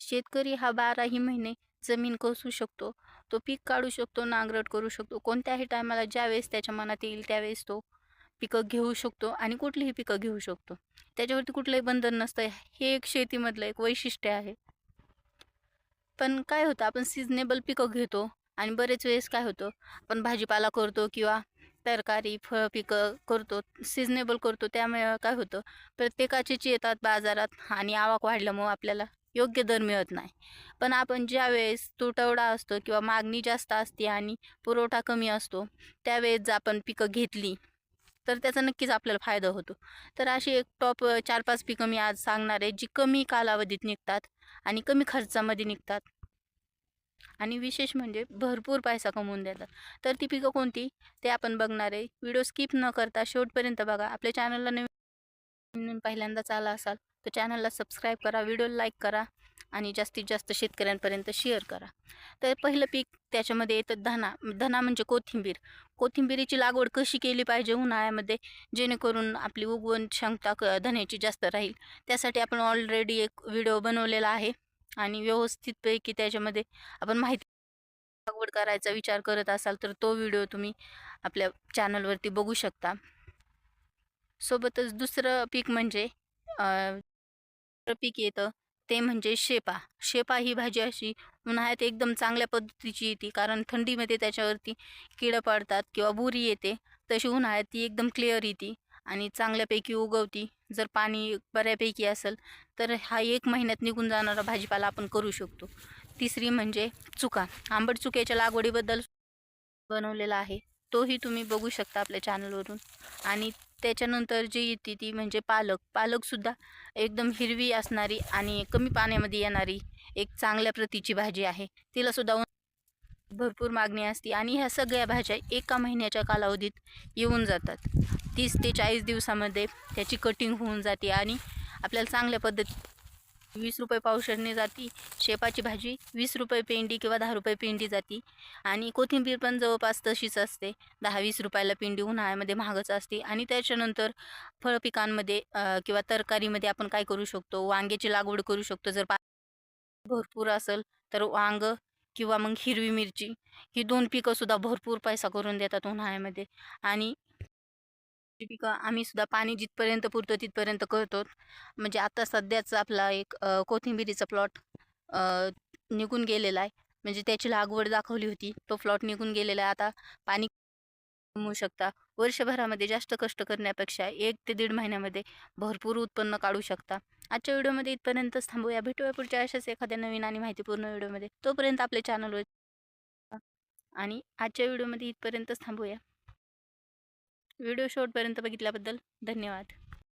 शेतकरी हा 12ही महिने जमीन कसू शकतो. तो पीक काढू शकतो, नांगरट करू शकतो. कोणत्याही टायमाला ज्यावेळेस त्याच्या मनात येईल त्यावेळेस तो पिकं घेऊ शकतो आणि कुठलीही पिकं घेऊ शकतो. त्याच्यावरती कुठलंही बंधन नसतं. हे एक शेतीमधलं एक वैशिष्ट्य आहे. पण काय होतं, आपण सीझनेबल पिकं घेतो आणि बरेच वेळेस काय होतं, आपण भाजीपाला करतो किंवा तरकारी, फळ पिकं करतो, सीझनेबल करतो. त्यामुळे काय होतं, प्रत्येकाचेच येतात बाजारात आणि आवक वाढल्यामुळं आपल्याला योग्य दर मिळत नाही. पण आपण ज्यावेळेस तुटवडा असतो किंवा मागणी जास्त असते आणि पुरवठा कमी असतो, त्यावेळेस जर आपण पिकं घेतली, तर त्याचा नक्कीच आपल्याला फायदा होतो. तर अशी एक टॉप 4-5 पिकं मी आज सांगणार आहे, जी कमी कालावधीत निघतात आणि कमी खर्चामध्ये निघतात आणि विशेष म्हणजे भरपूर पैसा कमवून देतात. तर ती पिकं कोणती ते आपण बघणार आहे. व्हिडिओ स्किप न करता शेवटपर्यंत बघा. आपल्या चॅनलला नवीन पहिल्यांदाच आला असाल तर चॅनलला सबस्क्राईब करा, व्हिडिओला लाईक करा आणि जास्तीत जास्त शेतकऱ्यांपर्यंत शेअर करा. तर पहिलं पीक त्याच्यामध्ये येतं धना. धना म्हणजे कोथिंबीर. कोथिंबीरीची लागवड कशी केली पाहिजे उन्हाळ्यामध्ये, जेणेकरून आपली उगवण क्षमता धन्याची जास्त राहील. त्यासाठी आपण ऑलरेडी एक व्हिडिओ बनवलेला आहे आणि व्यवस्थितपैकी त्याच्यामध्ये आपण माहिती लागवड करायचा विचार करत असाल तर तो व्हिडिओ तुम्ही आपल्या चॅनलवरती बघू शकता. सोबतच दुसरं पीक म्हणजे पीक येतं ते म्हणजे शेपा. शेपा ही भाजी अशी उन्हाळ्यात एकदम चांगल्या पद्धतीची येते, कारण थंडीमध्ये त्याच्यावरती किडं पडतात किंवा बुरी येते. तशी उन्हाळ्यात ती एकदम क्लिअर येते आणि चांगल्यापैकी उगवती. जर पाणी बऱ्यापैकी असेल तर हा 1 महिन्यात निघून जाणारा भाजीपाला आपण करू शकतो. तिसरी म्हणजे चुका. आंबट चुक्याच्या लागवडीबद्दल बनवलेला आहे. तोही तुम्ही बघू शकता आपल्या चॅनलवरून. आणि त्याच्यानंतर जी येते ती म्हणजे पालक. पालकसुद्धा एकदम हिरवी असणारी आणि कमी पाण्यामध्ये येणारी एक चांगल्या प्रतीची भाजी आहे. तिलासुद्धा भरपूर मागणी असते आणि ह्या सगळ्या भाज्या एका महिन्याच्या कालावधीत येऊन जातात. 30 ते 40 दिवसामध्ये त्याची कटिंग होऊन जाते आणि आपल्याला चांगल्या पद्धतीत ₹20 पावशेरने जाती. शेपाची भाजी ₹20 पेंडी किंवा ₹10 पेंडी जाती आणि कोथिंबीर पण जवळपास तशीच असते. ₹10-20 पेंडी उन्हाळ्यामध्ये महागच असते. आणि त्याच्यानंतर फळपिकांमध्ये किंवा तरकारीमध्ये आपण काय करू शकतो, वांग्याची लागवड करू शकतो. जर भरपूर असेल तर वांगं किंवा मग हिरवी मिरची, ही 2 पिकंसुद्धा भरपूर पैसा करून देतात उन्हाळ्यामध्ये. आणि ही पिकं आम्ही सुद्धा पाणी जिथपर्यंत पुरतं तिथपर्यंत करतो. म्हणजे आता सध्याच आपला एक कोथिंबिरीचा प्लॉट निघून गेलेला आहे. म्हणजे त्याची लागवड दाखवली होती. तो प्लॉट निघून गेलेला आहे. आता पाणी कमवू शकता. वर्षभरामध्ये जास्त कष्ट करण्यापेक्षा 1 ते 1.5 महिन्यामध्ये भरपूर उत्पन्न काढू शकता. आजच्या व्हिडिओमध्ये इथपर्यंतच थांबूया. भेटूया पुढच्या अशाच एखाद्या नवीन आणि माहितीपूर्ण व्हिडिओमध्ये. तोपर्यंत आपल्या चॅनलवर आणि आजच्या व्हिडिओमध्ये इथपर्यंतच थांबूया. व्हिडिओ शेवटपर्यंत बघितल्याबद्दल धन्यवाद.